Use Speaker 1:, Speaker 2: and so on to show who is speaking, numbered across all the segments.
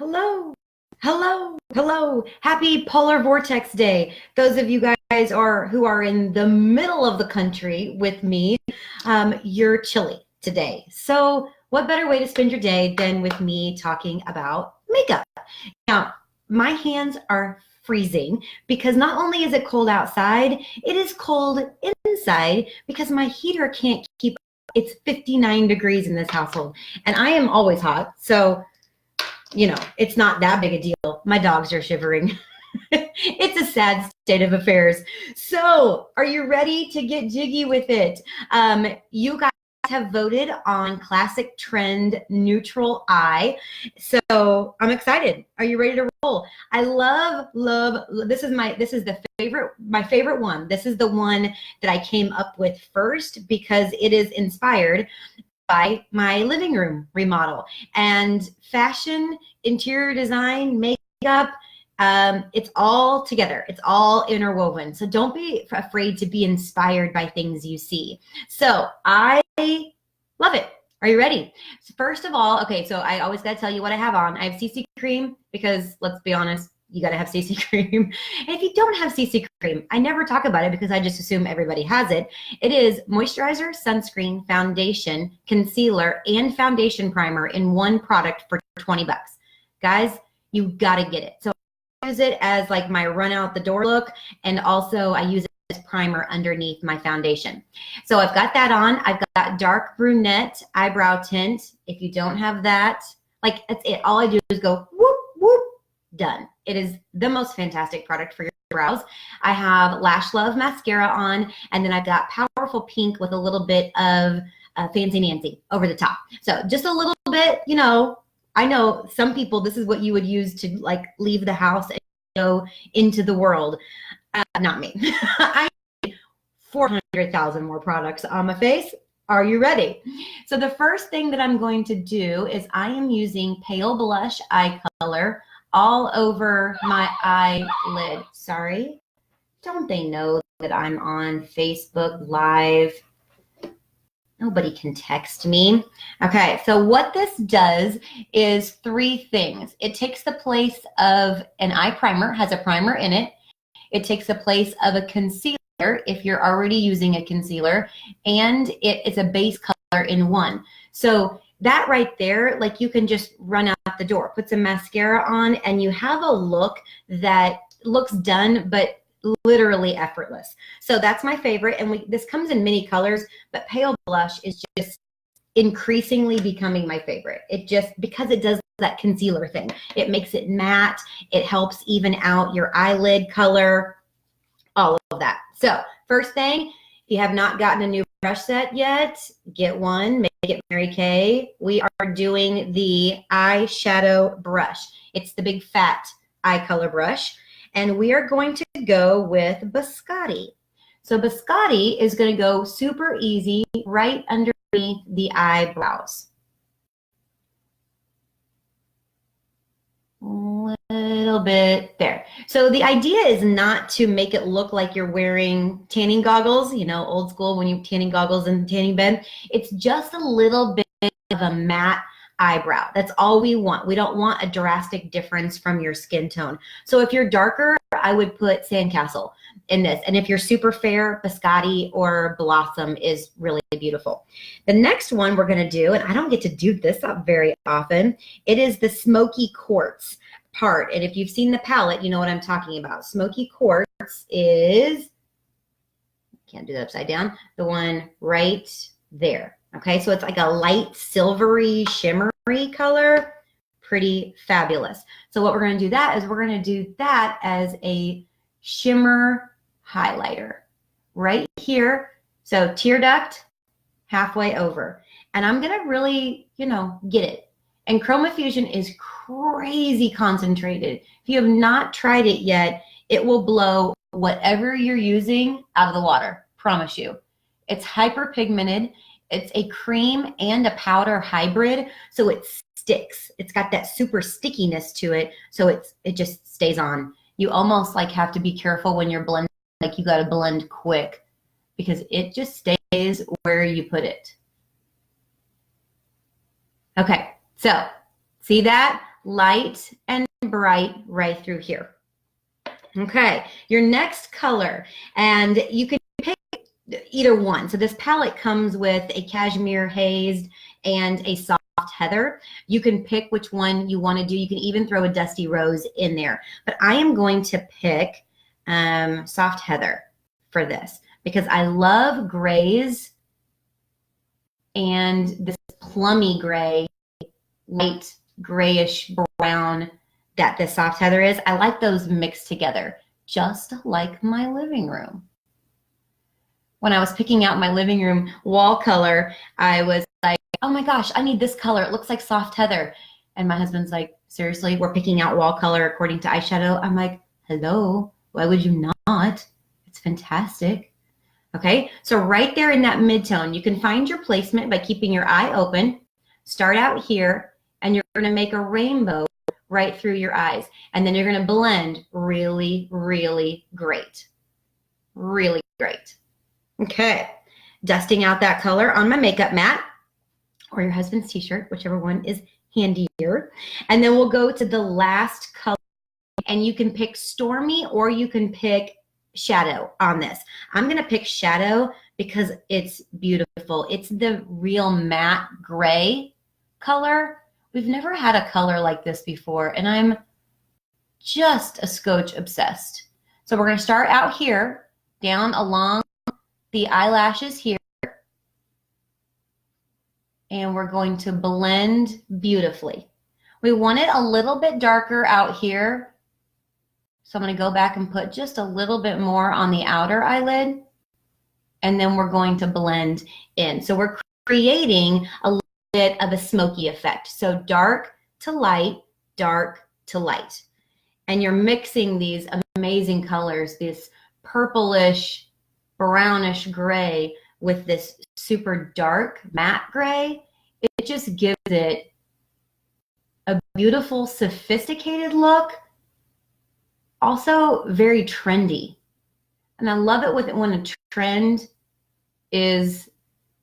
Speaker 1: Hello, hello, hello. Happy Polar Vortex Day. Those of you guys who are in the middle of the country with me, you're chilly today. So what better way to spend your day than with me talking about makeup? Now, my hands are freezing because not only is it cold outside, it is cold inside because my heater can't keep up. It's 59 degrees in this household, and I am always hot. So it's not that big a deal. My dogs are shivering. It's a sad state of affairs. So are you ready to get jiggy with it? You guys have voted on Classic Trend Neutral Eye. So I'm excited. Are you ready to roll? I love, this is my favorite one. This is the one that I came up with first because it is inspired by my living room remodel and fashion, interior design, makeup. It's all together. It's all interwoven. So don't be afraid to be inspired by things you see. So I love it. Are you ready? So first of all, okay, so I always got to tell you what I have on. I have CC cream because let's be honest, you got to have CC cream. And if you don't have CC cream, I never talk about it because I just assume everybody has it. It is moisturizer, sunscreen, foundation, concealer, and foundation primer in one product for 20 bucks. Guys, you got to get it. So I use it as like my run out the door look, and also I use it as primer underneath my foundation. So I've got that on. I've got dark brunette eyebrow tint. If you don't have that, like that's it. All I do is go whoop, whoop, done. It is the most fantastic product for your brows. I have Lash Love mascara on, and then I've got Powerful Pink with a little bit of Fancy Nancy over the top. So just a little bit, I know some people, this is what you would use to like leave the house and go into the world. Not me. I need 400,000 more products on my face. Are you ready? So the first thing that I'm going to do is I am using Pale Blush Eye Color all over my eyelid. Sorry. Don't they know that I'm on Facebook Live? Nobody can text me. Okay, so what this does is three things. It takes the place of an eye primer, has a primer in it. It takes the place of a concealer if you're already using a concealer, and it's a base color in one. So that right there, like you can just run out the door, put some mascara on, and you have a look that looks done, but literally effortless. So that's my favorite. And this comes in many colors, but Pale Blush is just increasingly becoming my favorite. It just, because it does that concealer thing, it makes it matte. It helps even out your eyelid color, all of that. So first thing, if you have not gotten a new brush set yet, get one, make it Mary Kay. We are doing the eyeshadow brush. It's the big fat eye color brush. And we are going to go with Biscotti. So Biscotti is going to go super easy right underneath the eyebrows. A little bit there. So the idea is not to make it look like you're wearing tanning goggles, old school when you tanning goggles in the tanning bed. It's just a little bit of a matte eyebrow. That's all we want. We don't want a drastic difference from your skin tone. So if you're darker, I would put Sandcastle in this. And if you're super fair, Biscotti or Blossom is really beautiful. The next one we're going to do, and I don't get to do this up very often, it is the Smoky Quartz part. And if you've seen the palette, you know what I'm talking about. Smoky Quartz is, can't do that upside down, the one right there. Okay, so it's like a light silvery shimmery color, pretty fabulous. So what we're going to do that is we're going to do that as a shimmer highlighter right here. So tear duct halfway over. And I'm going to really, get it. And Chroma Fusion is crazy concentrated. If you have not tried it yet, it will blow whatever you're using out of the water. Promise you. It's hyperpigmented. It's a cream and a powder hybrid, so it sticks. It's got that super stickiness to it, so it just stays on. You almost like have to be careful when you're blending, like you got to blend quick because it just stays where you put it. Okay, so see that? light and bright right through here. Okay, your next color, and you can pick either one. So this palette comes with a cashmere hazed and a soft heather. You can pick which one you want to do. You can even throw a dusty rose in there. But I am going to pick soft heather for this because I love grays and this plummy gray, light grayish brown that the soft heather is. I like those mixed together, just like my living room. When I was picking out my living room wall color, I was like, oh my gosh, I need this color. It looks like soft heather. And my husband's like, seriously, we're picking out wall color according to eyeshadow? I'm like, hello, why would you not? It's fantastic. Okay, so right there in that midtone, you can find your placement by keeping your eye open. Start out here, and you're going to make a rainbow right through your eyes. And then you're going to blend really, really great. Really great. Okay, dusting out that color on my makeup mat or your husband's t-shirt, whichever one is handier. And then we'll go to the last color, and you can pick Stormy or you can pick Shadow on this. I'm going to pick Shadow because it's beautiful. It's the real matte gray color. We've never had a color like this before, and I'm just a scotch obsessed. So we're going to start out here, down along the eyelashes here, and we're going to blend beautifully. We want it a little bit darker out here, so I'm going to go back and put just a little bit more on the outer eyelid, and then we're going to blend in. So we're creating a little bit of a smoky effect. So dark to light, dark to light. And you're mixing these amazing colors, this purplish, brownish gray with this super dark matte gray. It just gives it a beautiful, sophisticated look. Also very trendy. And I love it when a trend is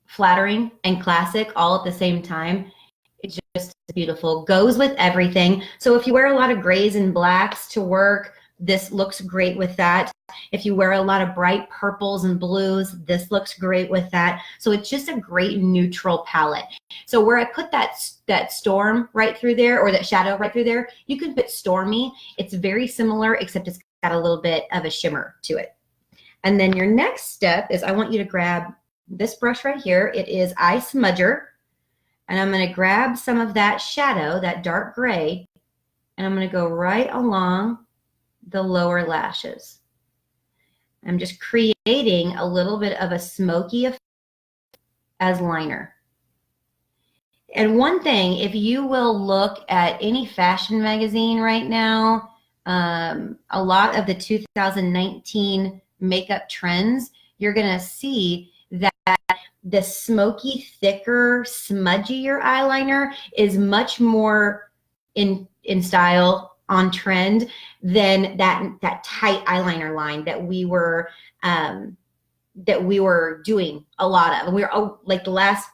Speaker 1: flattering and classic all at the same time. It's just beautiful. Goes with everything. So if you wear a lot of grays and blacks to work, this looks great with that. If you wear a lot of bright purples and blues, this looks great with that. So it's just a great neutral palette. So where I put that storm right through there, or that shadow right through there, you can put Stormy. It's very similar, except it's got a little bit of a shimmer to it. And then your next step is I want you to grab this brush right here. It is Eye Smudger. And I'm going to grab some of that shadow, that dark gray, and I'm going to go right along the lower lashes. I'm just creating a little bit of a smoky effect as liner. And one thing, if you will look at any fashion magazine right now, a lot of the 2019 makeup trends, you're going to see that the smoky, thicker, smudgier eyeliner is much more in style, on trend, than that tight eyeliner line that we were doing a lot of. And we were like the last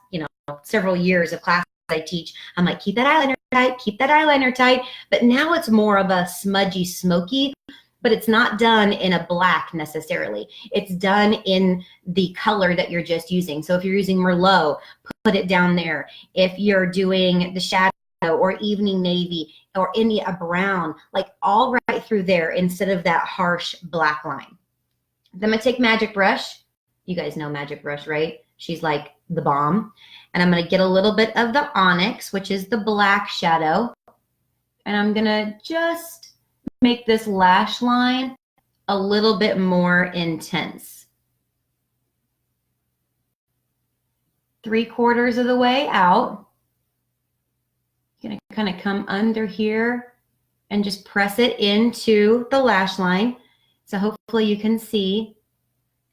Speaker 1: several years of classes I teach, I'm like, keep that eyeliner tight, keep that eyeliner tight. But now it's more of a smudgy, smoky, but it's not done in a black necessarily. It's done in the color that you're just using. So if you're using Merlot, put it down there. If you're doing the shadow or evening navy or a brown, like all right through there instead of that harsh black line. Then I'm gonna take Magic Brush. You guys know Magic Brush, right? She's like the bomb. And I'm gonna get a little bit of the Onyx, which is the black shadow. And I'm gonna just make this lash line a little bit more intense. 3/4 of the way out. Gonna kind of come under here and just press it into the lash line. So hopefully you can see.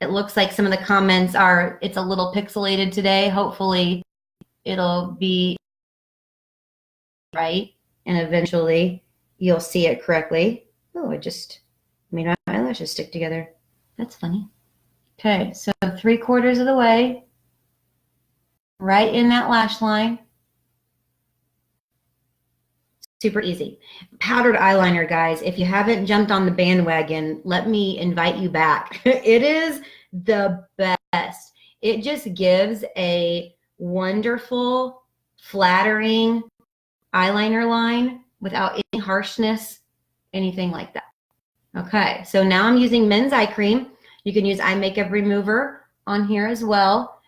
Speaker 1: It looks like some of the comments are, it's a little pixelated today. Hopefully it'll be right, and eventually you'll see it correctly. Oh, I just made my eyelashes stick together. That's funny. Okay, so 3/4 of the way, right in that lash line. Super easy. Powdered eyeliner, guys. If you haven't jumped on the bandwagon, let me invite you back. It is the best. It just gives a wonderful, flattering eyeliner line without any harshness, anything like that. Okay, so now I'm using men's eye cream. You can use eye makeup remover on here as well.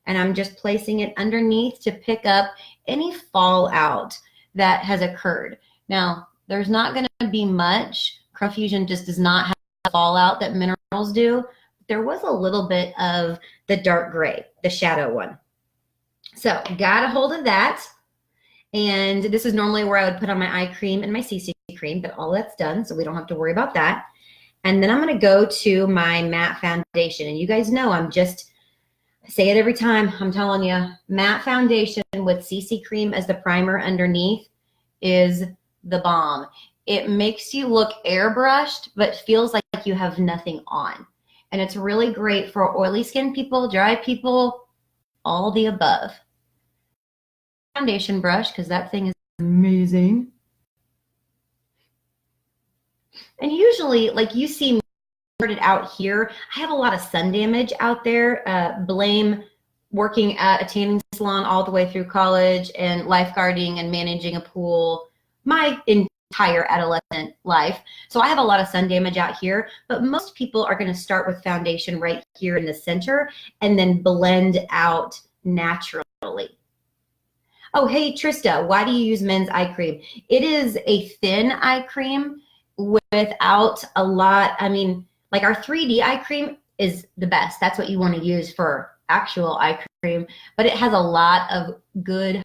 Speaker 1: And I'm just placing it underneath to pick up any fallout that has occurred. Now, there's not going to be much. Profusion just does not have the fallout that minerals do. There was a little bit of the dark gray, the shadow one. So got a hold of that. And this is normally where I would put on my eye cream and my CC cream, but all that's done, so we don't have to worry about that. And then I'm going to go to my matte foundation. And you guys know I say it every time, I'm telling you, matte foundation with CC cream as the primer underneath is the bomb. It makes you look airbrushed, but feels like you have nothing on. And it's really great for oily skin people, dry people, all the above. Foundation brush, because that thing is amazing. And usually, like you see me started out here, I have a lot of sun damage out there. Blame working at a tanning salon all the way through college and lifeguarding and managing a pool my entire adolescent life. So I have a lot of sun damage out here, but most people are going to start with foundation right here in the center and then blend out naturally. Oh, hey, Trista, why do you use men's eye cream? It is a thin eye cream without a lot. I mean, like our 3D eye cream is the best. That's what you want to use for actual eye cream, but it has a lot of good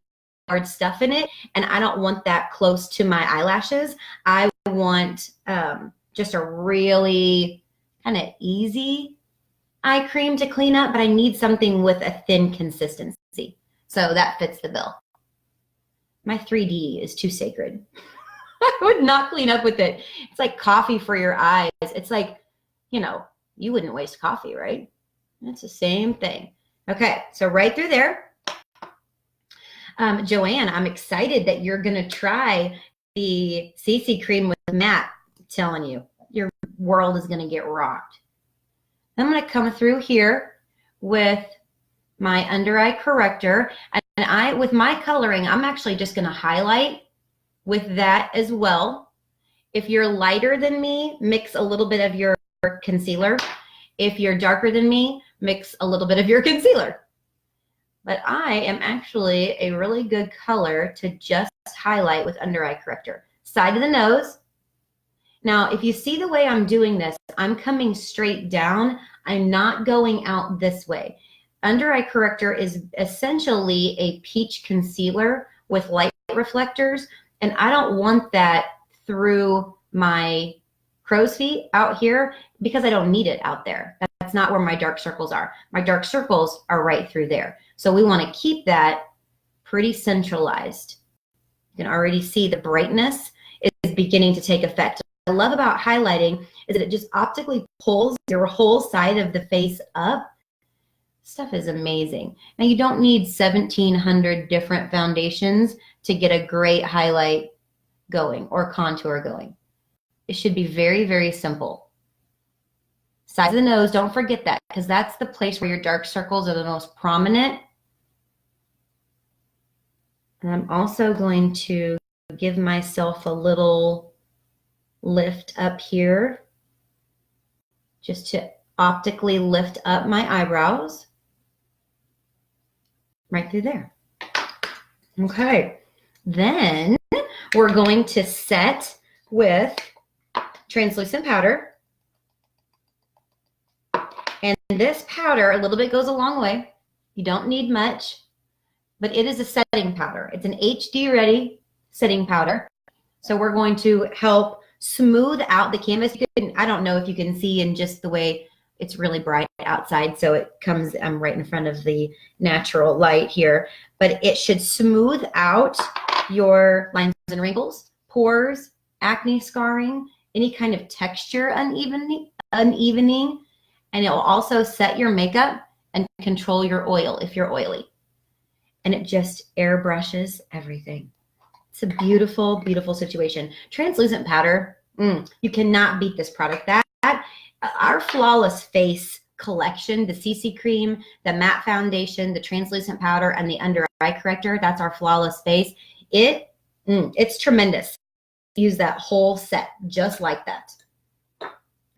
Speaker 1: hard stuff in it, and I don't want that close to my eyelashes. I want just a really kind of easy eye cream to clean up, but I need something with a thin consistency. So that fits the bill. My 3D is too sacred. I would not clean up with it. It's like coffee for your eyes. It's like, you know, you wouldn't waste coffee, right? It's the same thing. Okay, so right through there. Joanne, I'm excited that you're going to try the CC cream with matte. I'm telling you, your world is going to get rocked. I'm going to come through here with my under eye corrector. And with my coloring, I'm actually just going to highlight with that as well. If you're lighter than me, mix a little bit of your concealer. If you're darker than me, mix a little bit of your concealer. But I am actually a really good color to just highlight with under eye corrector. Side of the nose. Now, if you see the way I'm doing this, I'm coming straight down. I'm not going out this way. Under eye corrector is essentially a peach concealer with light reflectors, and I don't want that through my crow's feet out here because I don't need it out there. That's not where my dark circles are. My dark circles are right through there. So we want to keep that pretty centralized. You can already see the brightness is beginning to take effect. What I love about highlighting is that it just optically pulls your whole side of the face up. Stuff is amazing. Now you don't need 1,700 different foundations to get a great highlight going or contour going. It should be very, very simple. Side of the nose, don't forget that, because that's the place where your dark circles are the most prominent. And I'm also going to give myself a little lift up here just to optically lift up my eyebrows right through there. Okay, then we're going to set with translucent powder. And this powder, a little bit goes a long way. You don't need much, but it is a setting powder. It's an HD ready setting powder. So we're going to help smooth out the canvas. I don't know if you can see in just the way it's really bright outside, so it comes right in front of the natural light here, but it should smooth out your lines and wrinkles, pores, acne scarring, any kind of texture unevening, and it will also set your makeup and control your oil if you're oily. And it just airbrushes everything. It's a beautiful, beautiful situation. Translucent powder, you cannot beat this product. Our Flawless Face collection, the CC cream, the matte foundation, the translucent powder, and the under eye corrector, that's our Flawless Face. It's tremendous. Use that whole set just like that.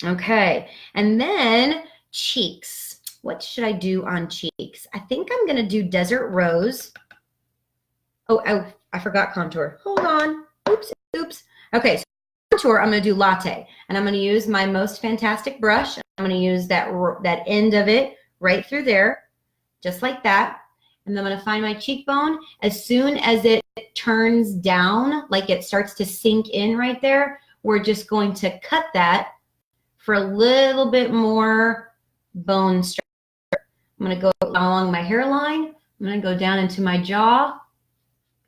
Speaker 1: Okay, and then cheeks. What should I do on cheeks? I think I'm gonna do Desert Rose. Oh, I forgot contour. Hold on. Oops. Okay, so contour, I'm going to do Latte. And I'm going to use my Most Fantastic brush. I'm going to use that end of it right through there, just like that. And then I'm going to find my cheekbone. As soon as it turns down, like it starts to sink in right there, we're just going to cut that for a little bit more bone structure. I'm going to go along my hairline. I'm going to go down into my jaw.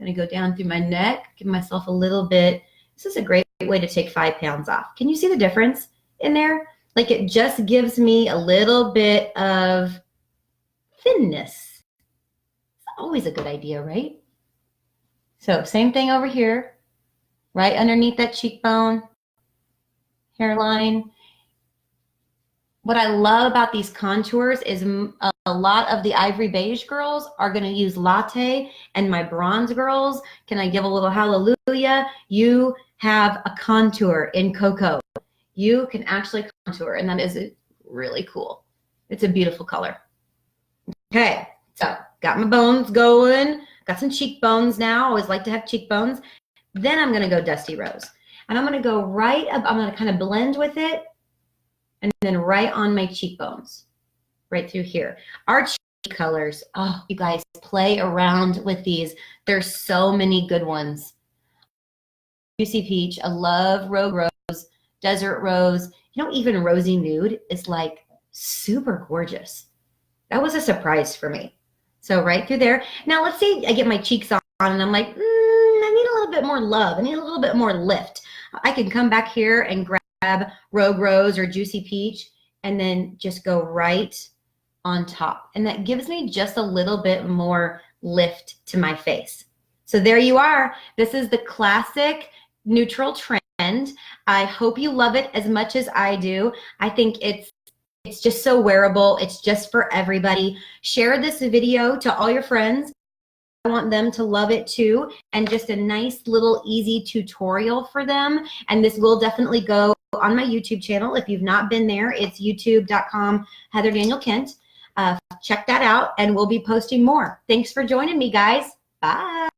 Speaker 1: I'm going to go down through my neck, give myself a little bit. This is a great way to take 5 pounds off. Can you see the difference in there? Like it just gives me a little bit of thinness. It's always a good idea, right? So same thing over here, right underneath that cheekbone, hairline. What I love about these contours is a lot of the Ivory Beige girls are going to use Latte, and my bronze girls, can I give a little hallelujah? You have a contour in Cocoa. You can actually contour, and that is really cool. It's a beautiful color. Okay, so got my bones going, got some cheekbones now. I always like to have cheekbones. Then I'm going to go Dusty Rose, and I'm going to go right up. I'm going to kind of blend with it. And then right on my cheekbones, right through here. Our cheek colors, oh, you guys, play around with these. There's so many good ones. Juicy Peach, I love Rogue Rose, Desert Rose. You know, even Rosy Nude is like super gorgeous. That was a surprise for me. So right through there. Now let's say I get my cheeks on and I'm like, I need a little bit more love. I need a little bit more lift. I can come back here and grab Rogue Rose or Juicy Peach and then just go right on top. And that gives me just a little bit more lift to my face. So there you are. This is the classic neutral trend. I hope you love it as much as I do. I think it's just so wearable. It's just for everybody. Share this video to all your friends. I want them to love it too. And just a nice little easy tutorial for them. And this will definitely go on my YouTube channel. If you've not been there, it's youtube.com Heather Daniel Kent. Check that out and we'll be posting more. Thanks for joining me, guys. Bye.